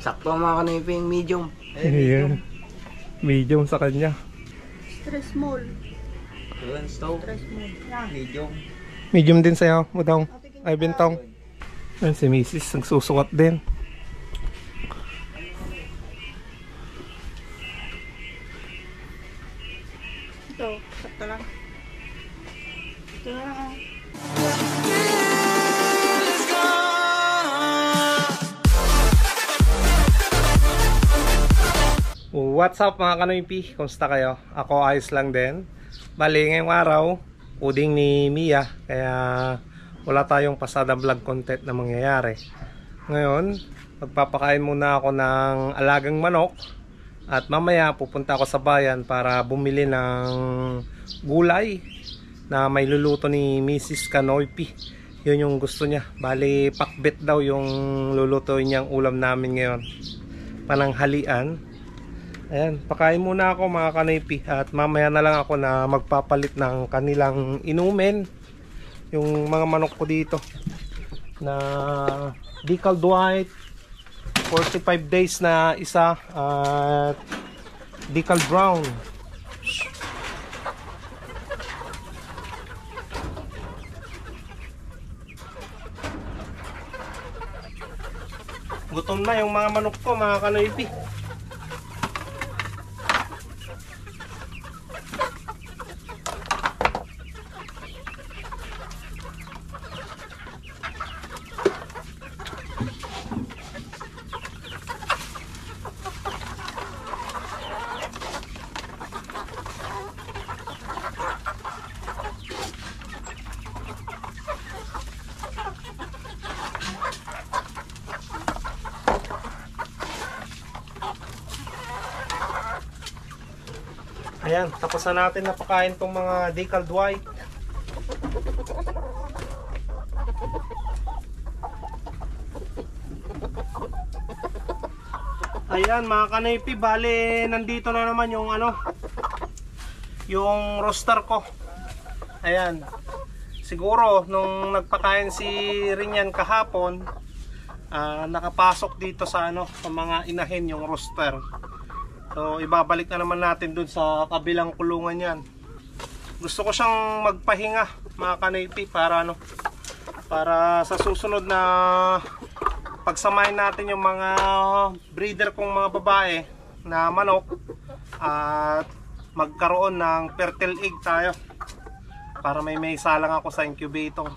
Sakto mga kaniping medium. Ayan. Medium sa kanya. Stress small. Yun, stove. Stress small. Medium. Medium din sa'yo, Budong. Ay, Bentong. Ayan, si Mrs. nagsusukat din. Ito, sakto lang. Ito na lang. What's up mga kanoypi? Kumusta kayo? Ako ayos lang din. Bali ngayong araw, uding ni Mia. Kaya wala tayong pasada vlog content na mangyayari. Ngayon, magpapakain muna ako ng alagang manok. At mamaya pupunta ako sa bayan para bumili ng gulay na may luluto ni Mrs. Kanoypi. Yun yung gusto niya. Bali pakbet daw yung lulutuin niyang ulam namin ngayon. Pananghalian. Ayan, pakain muna ako mga kanoypi. At mamaya na lang ako na magpapalit ng kanilang inumin. Yung mga manok ko dito na Decal White 45 days na isa at Decal Brown. Gutom na yung mga manok ko mga kanoypi. Ayan, tapos na natin napakain tong mga Decal White. Ayan mga kanoypi, bale nandito na naman yung yung roster ko. Ayan. Siguro nung nagpakain si Rinyan kahapon, nakapasok dito sa sa mga inahin yung roster. So ibabalik na naman natin dun sa kabilang kulungan yan. Gusto ko siyang magpahinga mga kanoypi para para sa susunod na pagsamahin natin yung mga breeder kong mga babae na manok at magkaroon ng fertile egg tayo para may salang ako sa incubator.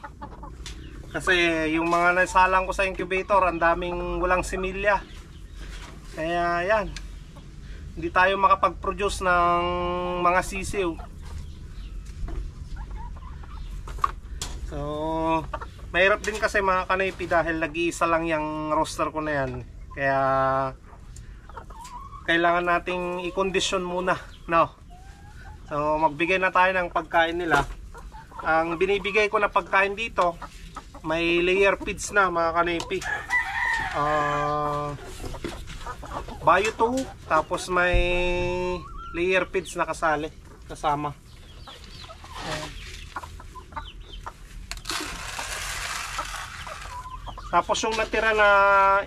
Kasi yung mga nasalang ko sa incubator ang daming walang similya. Kaya yan, hindi tayo makapag-produce ng mga sisiw. So, mahirap din kasi mga kanoypi dahil nag-iisa lang yung roster ko na yan. Kaya, kailangan nating i-condition muna. No? So, magbigay na tayo ng pagkain nila. Ang binibigay ko na pagkain dito, may layer feeds na mga kanoypi. Bio 2, tapos may layer feeds na kasama. Tapos yung natira na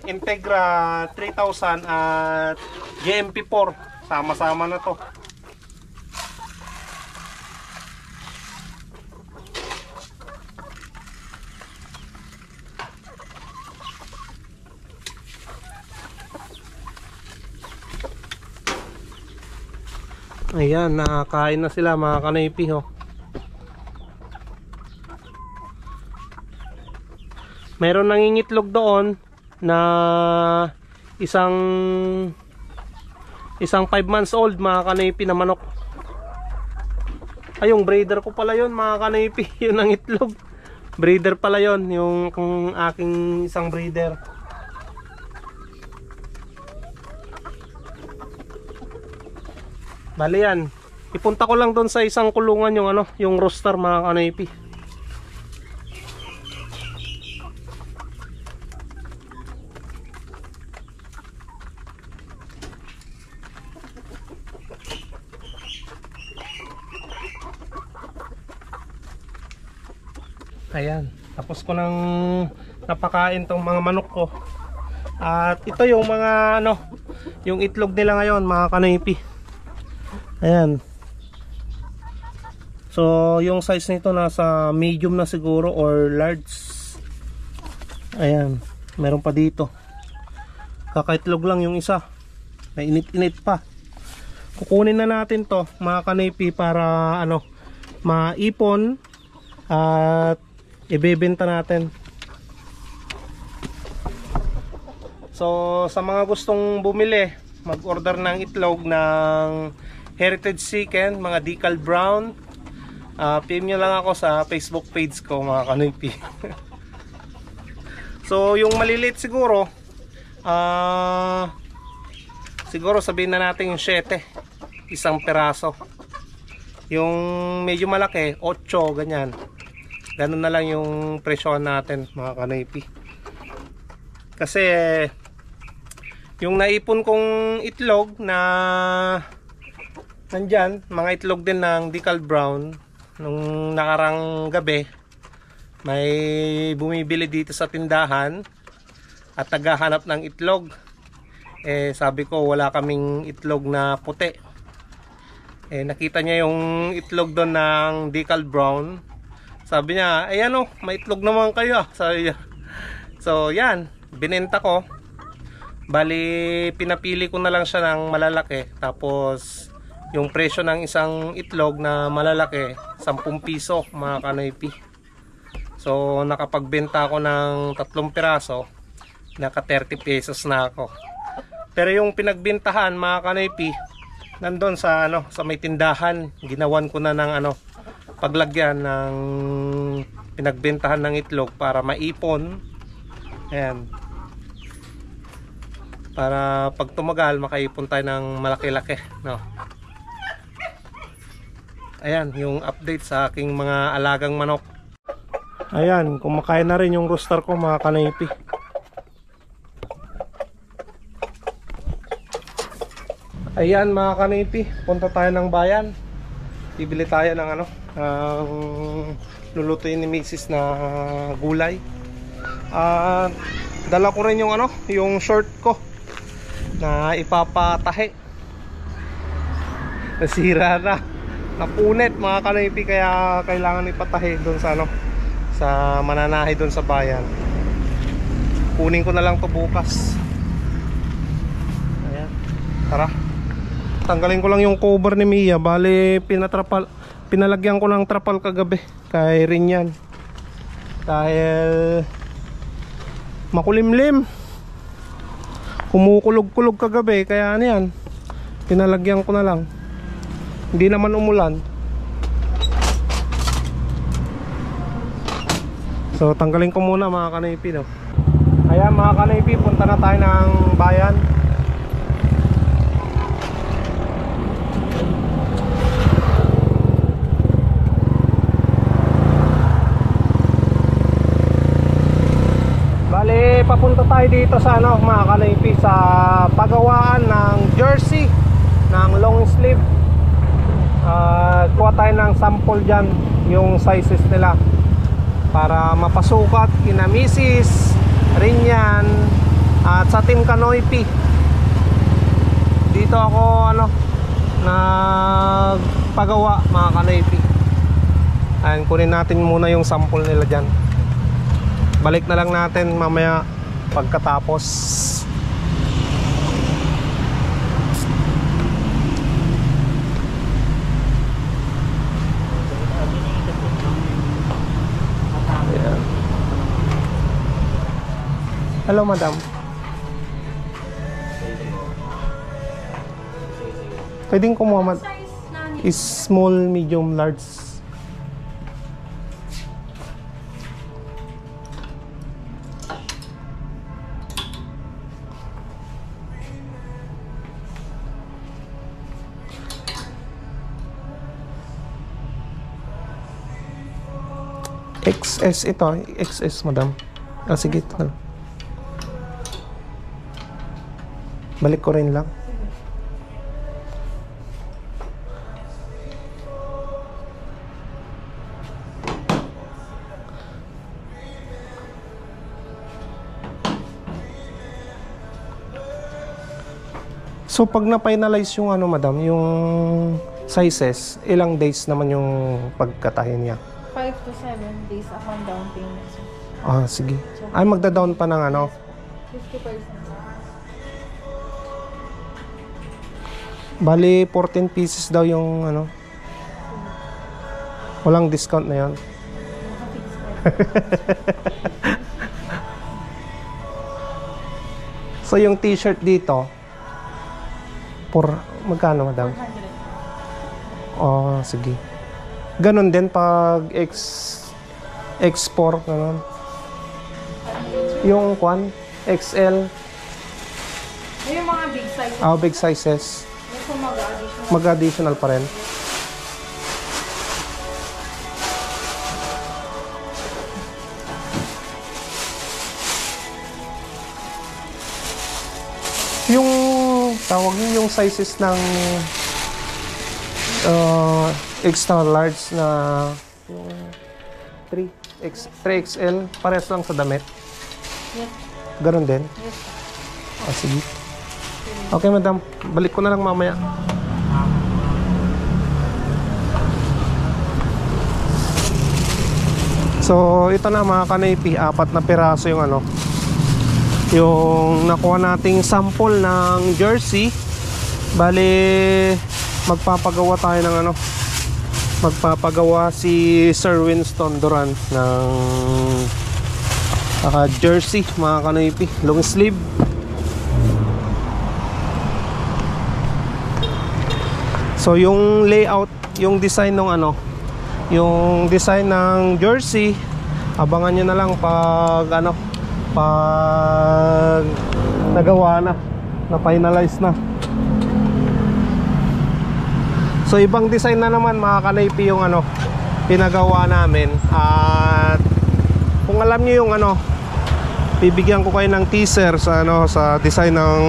Integra 3000 at GMP4, sama-sama na to. Ayan, nakakain na sila mga kanoypi ho. Meron nangingitlog doon na isang 5 months old mga kanoypi na manok. Ay, yung breeder ko pala yun mga kanoypi. Yun ang itlog. Breeder pala yun, yung aking isang breeder. Bali yan, ipunta ko lang doon sa isang kulungan yung yung roster mga kanoypi. Ayan, tapos ko nang napakain tong mga manok ko. At ito yung mga ano, yung itlog nila ngayon mga kanoypi. Ayan. So yung size nito nasa medium na siguro or large. Ayan, meron pa dito. Kakaitlog lang yung isa. May init-init pa. Kukunin na natin to mga kanoypi para ano, maipon at ibebenta natin. So sa mga gustong bumili, mag-order ng itlog ng Heritage Chicken, mga decal brown, PM nyo lang ako sa Facebook page ko mga kanoypi. So yung maliliit siguro, siguro sabihin na natin yung 7, isang peraso. Yung medyo malaki 8, ganyan. Ganun na lang yung presyohan natin mga kanoypi. Kasi yung naipon kong itlog na nandyan, mga itlog din ng decal brown, nung nakarang gabi may bumibili dito sa tindahan at naghahanap ng itlog. Sabi ko wala kaming itlog na puti. Nakita niya yung itlog doon ng decal brown. Sabi niya, ano, may itlog naman kayo, sabi niya. So yan, binenta ko. Bali pinapili ko na lang siya ng malalaki. Tapos yung presyo ng isang itlog na malalaki 10 piso mga kanoypi. So nakapagbenta ako ng 3 piraso, naka 30 pesos na ako. Pero yung pinagbentahan mga kanoypi, nandun sa ano, sa may tindahan, ginawan ko na ng ano, paglagyan ng pinagbentahan ng itlog para maipon. Ayan, para pag tumagal makaipon tayo ng malaki-laki, no? Ayan yung update sa aking mga alagang manok. Ayan, kumakain na rin yung rooster ko mga kanoypi. Ayan mga kanoypi, punta tayo ng bayan. Bibili tayo ng ano, lulutuin ni Mrs. na gulay. Dala ko rin yung ano, yung short ko na ipapatahi. Nasira na, napunit mga kanoypi, kaya kailangan ipatahi doon sa ano, sa mananahe doon sa bayan. Kunin ko na lang to bukas. Ayan, tara. Tanggalin ko lang yung cover ni Mia. Bale pinalagyan ko ng trapal kagabi kay Rinyan dahil makulimlim, kumukulog-kulog kagabi, kaya ano yan, pinalagyan ko na lang. Hindi naman umulan. So tanggalin ko muna mga kanoypi, no? Ayan mga kanoypi, punta na tayo ng bayan. Bale, papunta tayo dito sa ano mga kanoypi, sa pagawaan ng jersey ng long sleeve. Kuha tayo ng sample dyan, yung sizes nila, para mapasukat kina Mrs. Rinyan at sa Team Kanoypi. Dito ako ano, nagpagawa mga kanoypi. Ayan, kunin natin muna yung sample nila dyan. Balik na lang natin mamaya pagkatapos. Ayan. Hello madam. Pwedeng kumuha is small, medium, large. XS ito, XS madam. Sige ito. Balik ko rin lang. So pag na-finalize yung ano madam, yung sizes, ilang days naman yung pagkatahin niya? 5 to 7 days upon down payment, sir. Ah, sige. Ay, magda-down pa ng ano? 50%. Bali, 14 pieces daw yung ano. Walang discount na yan. So yung t-shirt dito, magkano madam? 400. Oh, sige. Ganon din pag X4, ganon. Yung kwan, XL, Yung mga big size, big sizes, may po mag-additional. mag-additional pa rin. Yung tawag yun, yung sizes ng extra large na yung 3XL, parehas lang sa damit. Yes. Ganon din. Yes. Sige. Okay, madam. Balik ko na lang mamaya. So, ito na mga kanaypi. 4 na piraso yung ano. Yung nakuha nating sample ng jersey. Bali, magpapagawa tayo ng ano. Magpapagawa si Sir Winston Duran ng jersey mga kanaypi. Long sleeve. So yung layout, yung design ng ano, yung design ng jersey, abangan nyo na lang pag ano, pag nagawa na finalize na. So ibang design na naman mga kanaypi yung ano, pinagawa namin. At kung alam nyo yung ano, bibigyan ko kayo ng teaser sa ano, sa design ng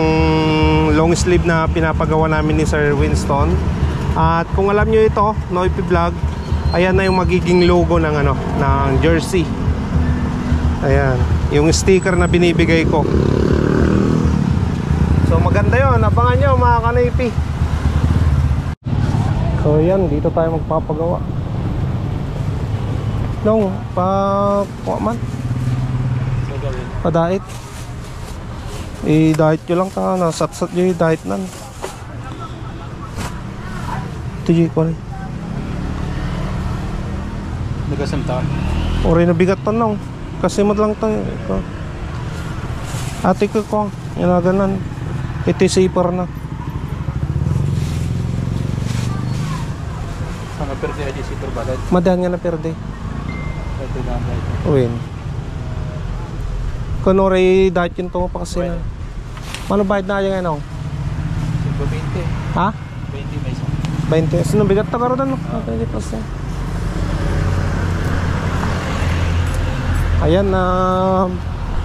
long sleeve na pinapagawa namin ni Sir Winston. At kung alam nyo ito, Noipy Vlog, ayan na yung magiging logo ng ano, ng jersey. Ayan, yung sticker na binibigay ko. So maganda yun, abangan nyo mga kanaypi. So yan, dito tayo magpapagawa. Nung, man padait. I-diet nyo lang ta, nasatsat nyo yung diet nan. Ito yung ko rin. Nagasam taon. Uri na bigat to nung. Kasi mo lang tayo. Ate ko ko, inaganan. Ito saper na. Sana perde aja si terbadat. Madahan nga na perde. Ito na ang ito. Uwin. Kunwari diet yun to pa kasi na. Mano bayad na yung ano? 20. Ha? 20 may isa. 20. Sino bigat na karoon no? Okay, plus yan. Ayan na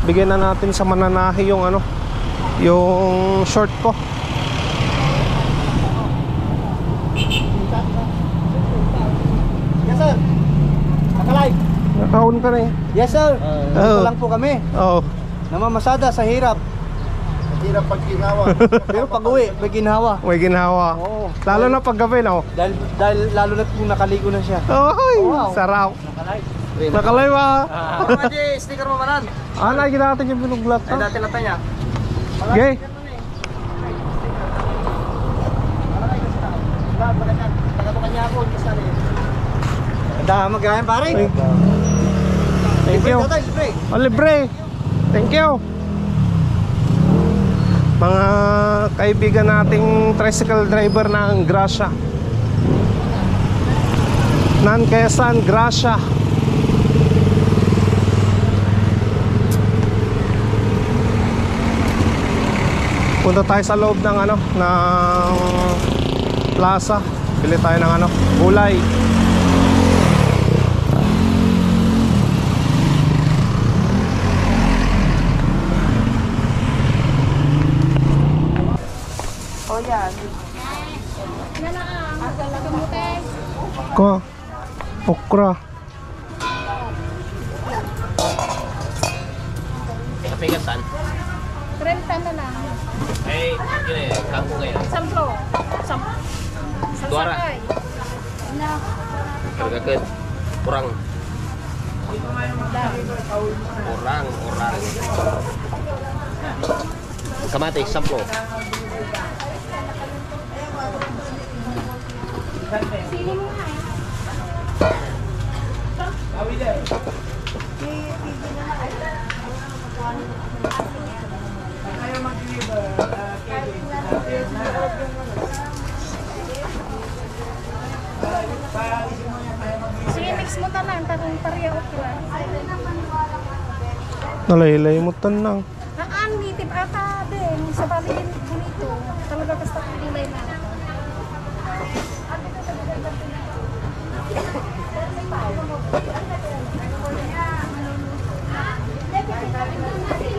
bigyan na natin sa mananahi yung ano, yung short ko. Yes sir. Nakalive. Nakaon ka na eh. Yes sir. Ito lang po kami. Oo. Namamasada sa hirap. Hirap pag ginawa. Pero pag uwi, may ginawa. May ginhawa. Oo. Lalo na pag gabi no. Dahil lalo na kung nakaligo na siya. Oy, Wow. sarap. Nakalive. Nakalay ba? Ako nga di, sticker mo manan. Lagi natin yung binuglat Ay to. dati na niya. Okay. Dah magayan pare. Thank you. Oh, libre. Thank you. Mga kaibigan nating tricycle driver ng Gracia. Nan Quezon, Gracia. Punta tayo sa loob ng ano, ng plaza. Bili tayo ng ano, gulay. Oh, yan. Ko, okra. Kapigasan. 30 na lang. Ay, Samplo. Dua Sasakay. Na. Harga kurang. Orang. Kamatis 10. Sino mo nga sige, mix mo tanan, tarong pareha okra. Nalaylay mo tanang. Ang nitib ata din, sa baligin dito. Talaga basta kulay na.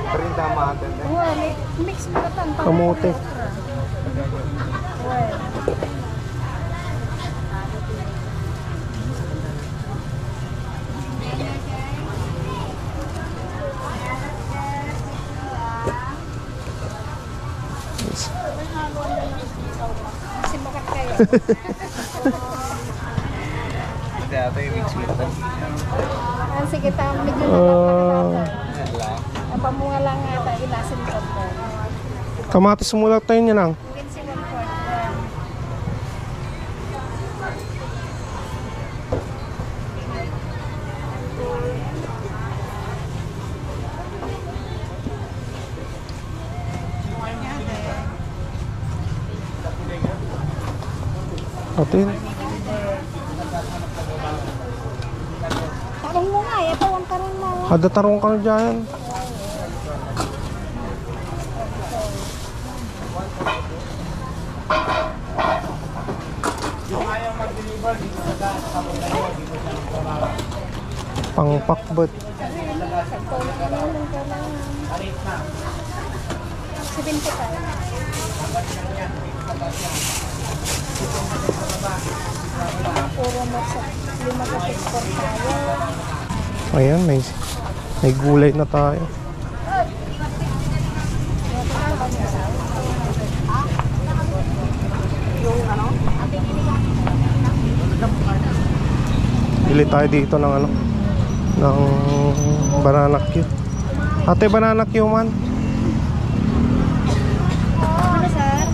Perinta maten. Well, mix mo na tan. Kamote. Well. Simukat kayo. Ito yung mix mo. Sige, medyo ang pamunga lang ata, ilasin ko po. Kamatis mula tayo niya lang. Mungkin si 1/4. Atin. Tarong mo nga, ito ang tarong mo. Ada tarong ka na dyan. Pangpakbet. Si 25. Puro mo sa 5 ka tayo. Ayan, may gulay na tayo. Bili tayo dito ng ano, ng banana Q. Ate, banana Q man. Ano, sir?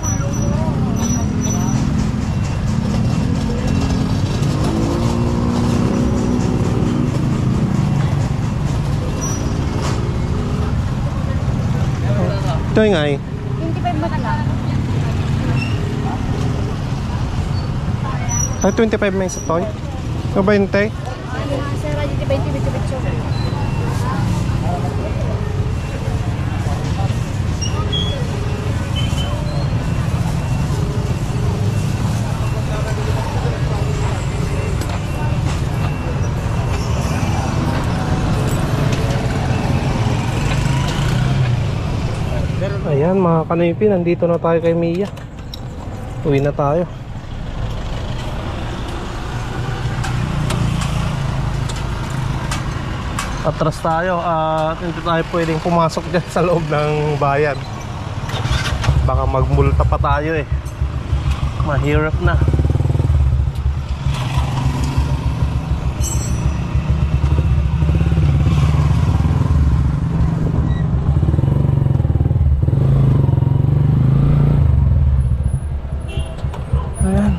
Ito yung ay. 25 ba na lang? Ay, 25 may isa toy. O 20? Sir, 25 Ayan mga kanipi, nandito na tayo kay Mia. Uwi na tayo. Atras tayo at hindi tayo pwedeng pumasok dyan sa loob ng bayan. Baka magmulta pa tayo eh. Mahirap na. Ayan.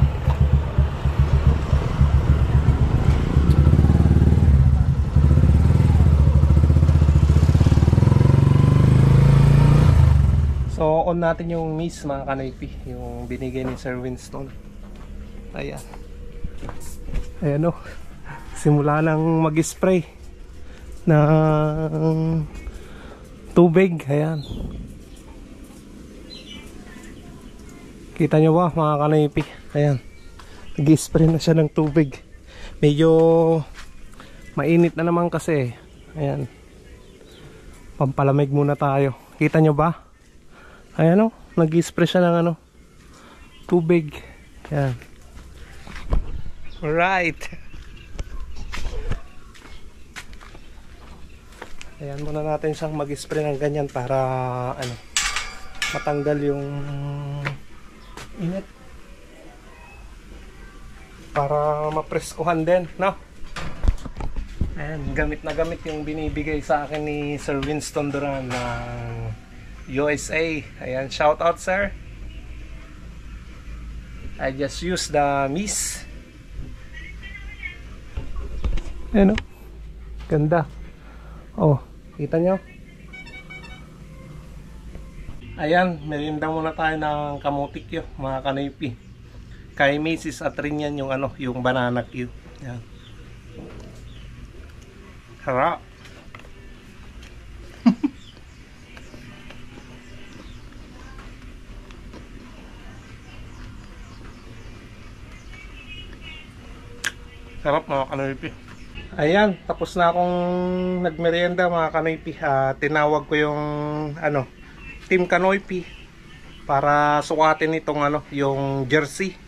So on natin yung mist mga kanipi, yung binigay ni Sir Winston. Ayan. Ayan o. Simula nang mag-spray ng tubig. Ayan. Kita nyo ba mga kanipi? Ayan. Nag-spray na siya ng tubig. Medyo mainit na naman kasi. Ayan. Pampalamig muna tayo. Kita nyo ba? Ayan o. Nag-spray siya ng ano, tubig. Ayan. Alright. Ayan muna natin siyang mag-spray ng ganyan para ano, matanggal yung init para mapreskuhan din, no? Ayan, gamit na gamit yung binibigay sa akin ni Sir Winston Duran ng USA. Ayan, shout out sir. I just use the Miss. Ayan o, ganda. Oh, kita nyo? Ayan, merienda muna tayo ng kamutik yun, mga kanipi. Kay Mrs. at rin yan yung ano, yung banana cue. Ayan. Harap. Sarap mga kanipi. Ayan, tapos na akong nagmerienda mga kanoypi. Tinawag ko yung ano, Team Kanoypi para sukatin itong ano, yung jersey,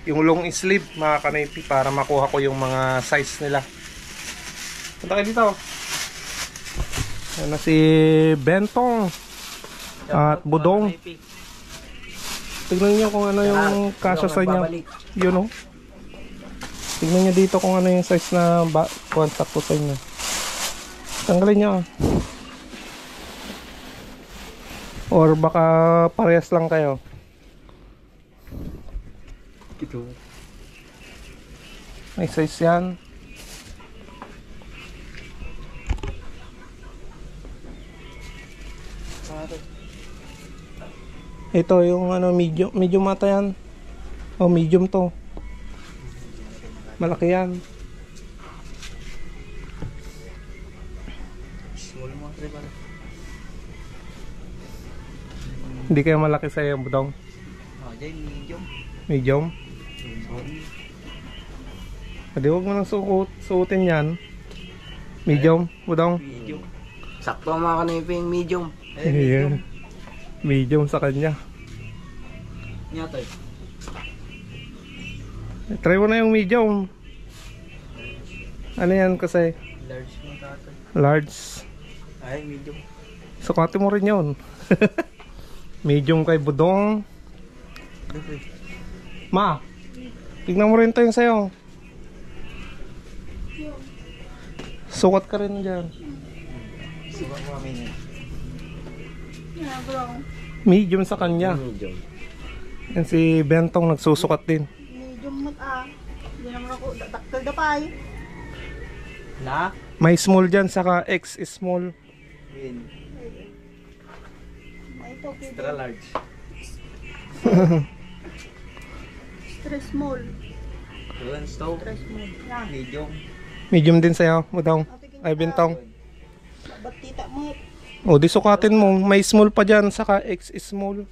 yung long sleeve mga kanoypi, para makuha ko yung mga size nila. Punta kayo dito. Ayan na si Bentong at Budong. Tignan nyo kung ano yung kasya sa inyo. Yun o. Tignan nyo dito kung ano yung size na contact ko sa inyo. Tanggalin nyo. Or baka parehas lang kayo. Ito. May size yan. Ito yung ano, medium. Medium ata yan. Oh, medium to. Malaki yan. Small mo, Trevor. Hindi kayo malaki sa iyo, Budong? Oh, dyan, medium. Medium? Hindi, huwag mo nang suotin yan. Medium, Budong? Medium. Sakto ang mga kaniping medium. Ayan. Medium sa kanya. Nyato. Try mo na yung medium. Ano yan kasi? Large mo tato. Large. Ay, medium. Sukatin mo rin yun. Medium kay Budong. Ma, tignan mo rin ito yung sayo. Sukat ka rin dyan. Sukat mo kami niya. Yeah, bro. Medium sa kanya. Medium. Yan si Bentong nagsusukat din. Medyo hindi naman ako daktal dapay. Na? May small dyan, saka X small. Win. Ay, ito, Extra large. Stress small. Yun, stove. Stress small. Yan. Medium. Medium din sa'yo, Budong. Ay, Bentong. Ba't tita mo? O, di sukatin mo. May small pa dyan, saka X small.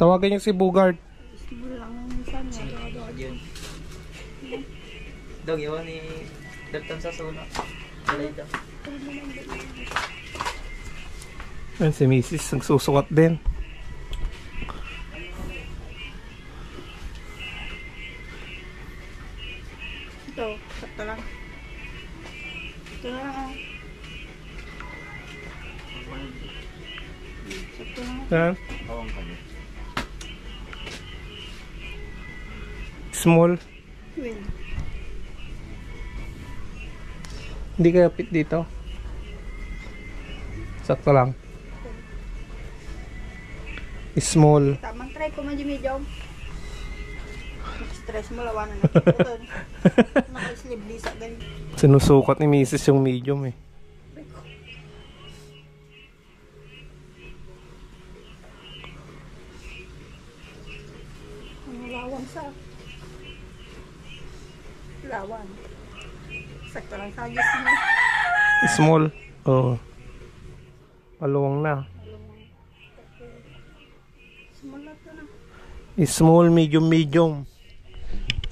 Tawagan niyo si Bugard. Small lang ang minsan niya. Yun. Dog, yun ni Dalton sa suna. Alay daw. Yan si Mrs. nagsusukat din. Ito, sakto lang. Ito na lang ah. Sakto lang. Yan. Awang kami. Small. Win. Hindi kaya fit dito. Sakto lang. Small. Tamang try ko man medium. Stress mo lawanan na. Ito. Naka-sleeve lisa ganyan. Sinusukat ni Mrs. yung medium eh. Ang lawan sa. Lawan. Sakto lang sa gis mo. Small. Oo. Maluwang na. Small lang to na. Small, medium, medium.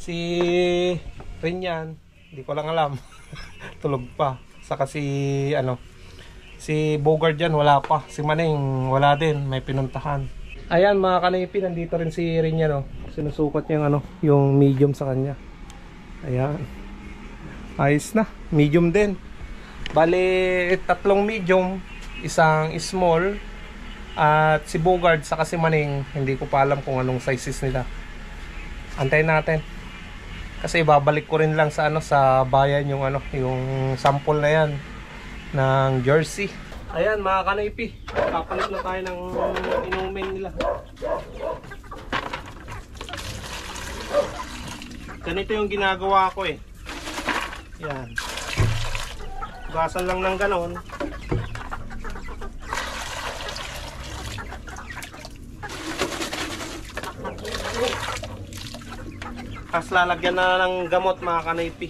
Si Rinyan, hindi ko lang alam. Tulog pa. Saka si ano, si Bogard dyan, wala pa. Si Maneng, wala din. May pinuntahan. Ayan mga kanipi, nandito rin si Rinyan. Oh. Sinusukat niya yung, ano, yung medium sa kanya. Ayan. Ayos na. Medium din. Bale, 3 medium. isang small, at si Bogard sa si Maning, hindi ko pa alam kung anong sizes nila. Antayin natin. Kasi babalik ko rin lang sa sa bayan yung yung sample na yan ng jersey. Ayan mga kanoypi, kapalit na tayo ng inumin nila. Ganito yung ginagawa ko eh. Yan. Gasan lang ng ganon. Tapos lalagyan na ng gamot mga kanoypi.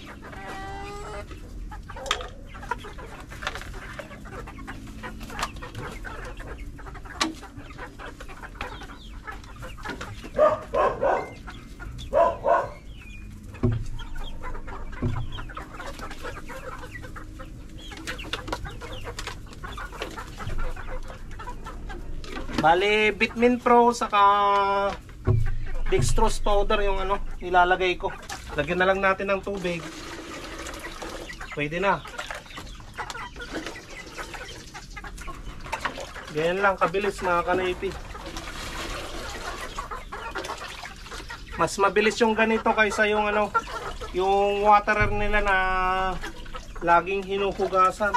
Bali, Vitamin Pro saka dextrose powder yung nilalagay ko. Lagyan na lang natin ng tubig. Pwede na. Ganyan lang kabilis mga kanoypi. Mas mabilis yung ganito kaysa yung yung waterer nila na laging hinuhugasan.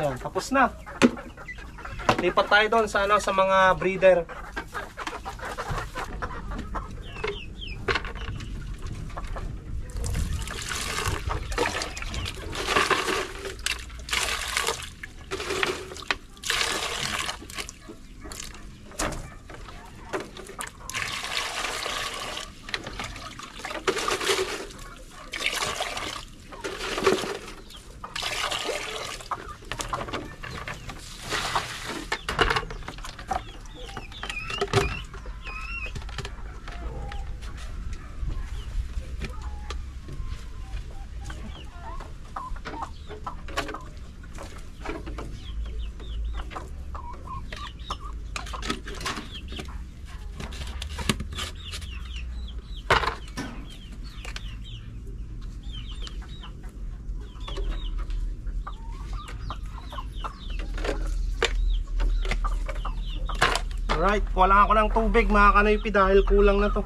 Yan, tapos na. Lipat tayo doon sa sa mga breeder. Alright, wala ako ng tubig mga kanoypi dahil kulang na to.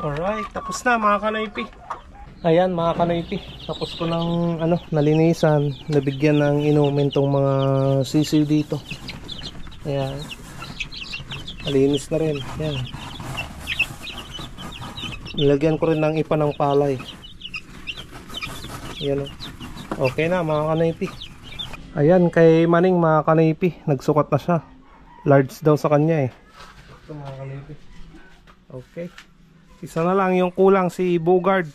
Alright, tapos na mga kanoypi. Ayan mga kanoypi, tapos ko ng nalinisan, nabigyan ng inumin tong mga sisiw dito. Ayan, malinis na rin. Ayan, nilagyan ko rin ng ipa ng palay. Ayan, okay na mga kanoypi. Ayan, kay Maning mga kanoypi, nagsukat na siya. Large daw sa kanya eh. Ito mga kanoypi. Okay, isa na lang yung kulang, si Bogard.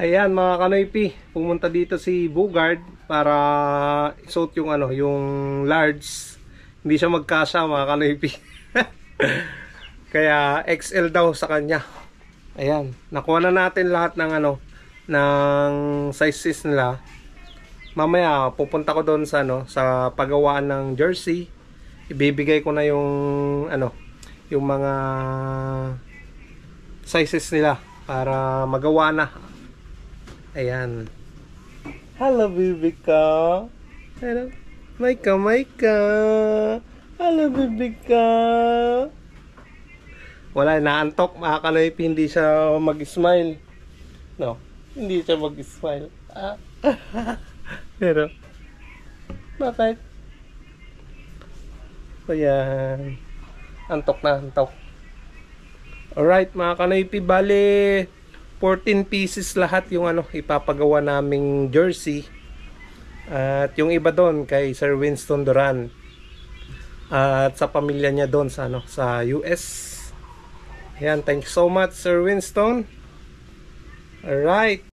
Ayan mga kanoypi, pumunta dito si Bogard para isuot yung yung large. Hindi siya magkasya mga kanoypi. Kaya XL daw sa kanya. Ayan, nakuha na natin lahat ng ng sizes nila. Mamaya pupunta ko doon sa sa paggawaan ng jersey. Ibibigay ko na yung yung mga sizes nila para magawa na. Ayan. Hello baby ka. Hello. Maika, Maika. Hello baby ka. Wala, naantok mga kanoypi, hindi siya mag-smile. No, hindi siya mag-smile. Pero bakit? Ayan. Antok na, antok. Alright mga kanoypi, bale 14 pieces lahat yung ipapagawa naming jersey. At yung iba doon kay Sir Winston Duran. At sa pamilya niya doon sa sa US. Ayan, thank you so much Sir Winston. Alright.